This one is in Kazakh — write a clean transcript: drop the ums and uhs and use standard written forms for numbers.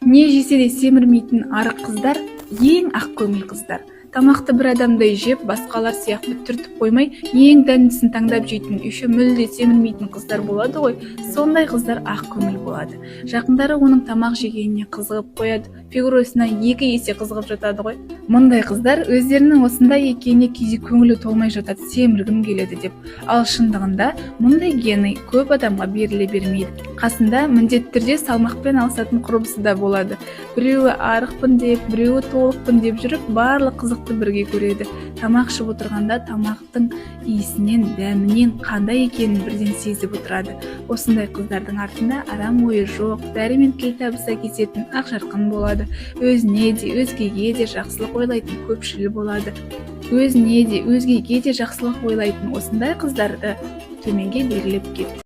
Не жесе де семірмейтін арық қыздар ең ақ көңіл қыздар. Тамақты бір адамдай жеп, басқалар сияқты түртіп қоймай, ең дәмдісін таңдап жейтін, еще мүлде семірмейтін қыздар болады ғой. Сондай қыздар ақ көңіл болады. Жақындары оның тамақ жегеніне қызығып қояды, фигурасына 2 есе қызығып жатады ғой. Мұндай қыздар өздерінің осындай екеніне кейде көңілі толмай жатады, семіргім келеді деп. Ал шындығында мұндай гені көп адамға беріле бермейді. Қасында міндетті түрде салмақпен алысатын құрбысы да болады. Біреуі арықпын деп, біреуі толықпын деп жүріп, барлық қызықты бірге көреді. Тамақ ішіп отырғанда тамақтың иісінен, дәмінен қандай екенін бірден сезіп отырады. Осындай қыздардың артында арам ойы жоқ, дәрі мен тіл табыса кететін ақ жарқын болады. Өзіне де, өзгеге де жақсылық ойлайтын көпшіл болады. Өзіне де, өзгеге де жақсылық ойлайтын осындай қыздарды төменге беріліп кетті.